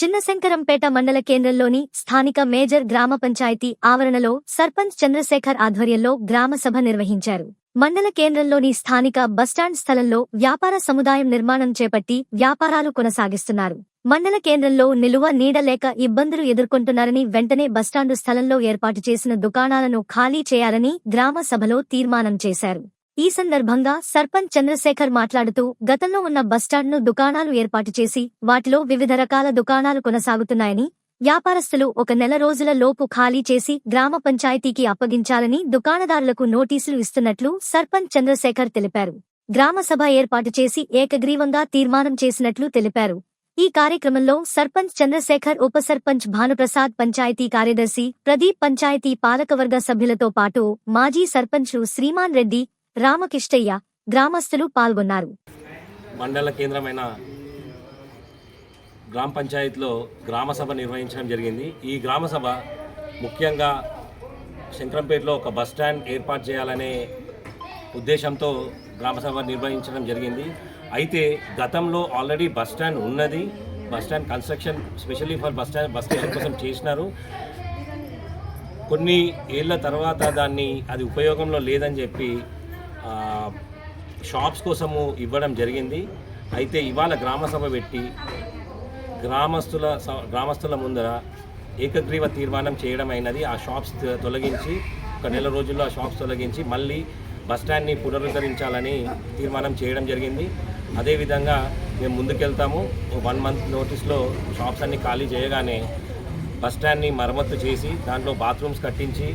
చిన్నశంకరంపేట మండల కేంద్రంలోని స్థానిక మేజర్ గ్రామ పంచాయతీ ఆవరణలో సర్పంచ్ చంద్రశేఖర్ ఆధ్వర్యంలో గ్రామసభ నిర్వహించారు. మండల కేంద్రంలోని స్థానిక బస్టాండ్ స్థలంలో వ్యాపార సముదాయం నిర్మాణం చేపట్టి వ్యాపారాలు కొనసాగిస్తున్నారు. మండల కేంద్రంలో నిలువ నీడ లేక ఇబ్బందులు ఎదుర్కొంటున్నారని వెంటనే బస్టాండు స్థలంలో ఏర్పాటు చేసిన దుకాణాలను ఖాళీ చేయాలని గ్రామ సభలో తీర్మానం చేశారు. ఈ సందర్భంగా సర్పంచ్ చంద్రశేఖర్ మాట్లాడుతూ గతంలో ఉన్న బస్టాండ్ను దుకాణాలు ఏర్పాటు చేసి వాటిలో వివిధ రకాల దుకాణాలు కొనసాగుతున్నాయని, వ్యాపారస్తులు 1 నెల రోజుల లోపు ఖాళీ చేసి గ్రామ పంచాయతీకి అప్పగించాలని దుకాణదారులకు నోటీసులు ఇస్తున్నట్లు సర్పంచ్ చంద్రశేఖర్ తెలిపారు. గ్రామ సభ ఏర్పాటు చేసి ఏకగ్రీవంగా తీర్మానం చేసినట్లు తెలిపారు. ఈ కార్యక్రమంలో సర్పంచ్ చంద్రశేఖర్, ఉప సర్పంచ్ భానుప్రసాద్, పంచాయతీ కార్యదర్శి ప్రదీప్, పంచాయతీ పాలకవర్గ సభ్యులతో పాటు మాజీ సర్పంచ్లు శ్రీమాన్ రెడ్డి, రామకిష్టయ్య, గ్రామస్తులు పాల్గొన్నారు. మండల కేంద్రమైన గ్రామ పంచాయతీలో గ్రామసభ నిర్వహించడం జరిగింది. ఈ గ్రామసభ ముఖ్యంగా శంకరంపేటలో ఒక బస్టాండ్ ఏర్పాటు చేయాలనే ఉద్దేశంతో గ్రామసభ నిర్వహించడం జరిగింది. అయితే గతంలో ఆల్రెడీ బస్టాండ్ ఉన్నది. Bus stand construction specially for bus station కోసం చేసినారు. కొన్ని ఏళ్ల తర్వాత అది ఉపయోగంలో లేదని చెప్పి షాప్స్ కోసము ఇవ్వడం జరిగింది. అయితే ఇవాళ గ్రామసభ పెట్టి గ్రామస్తుల ముందర ఏకగ్రీవ తీర్మానం చేయడం అయినది. ఆ షాప్స్ తొలగించి 1 నెల రోజుల్లో ఆ షాప్స్ తొలగించి మళ్ళీ బస్టాండ్ని పునరుద్ధరించాలని తీర్మానం చేయడం జరిగింది. అదేవిధంగా మేము ముందుకెళ్తాము. 1 మంత్ నోటీస్లో షాప్స్ అన్ని ఖాళీ చేయగానే బస్టాండ్ని మరమ్మత్తు చేసి దాంట్లో బాత్రూమ్స్ కట్టించి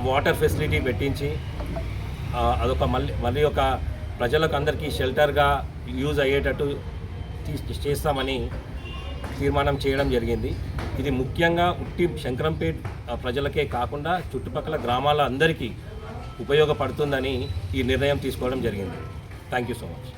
వాటర్ ఫెసిలిటీ పెట్టించి అదొక మళ్ళీ ఒక ప్రజలకు అందరికీ షెల్టర్గా యూజ్ అయ్యేటట్టు చేస్తామని తీర్మానం చేయడం జరిగింది. ఇది ముఖ్యంగా ఉట్టి శంకరంపేట ప్రజలకే కాకుండా చుట్టుపక్కల గ్రామాల అందరికీ ఉపయోగపడుతుందని ఈ నిర్ణయం తీసుకోవడం జరిగింది. Thank you so much.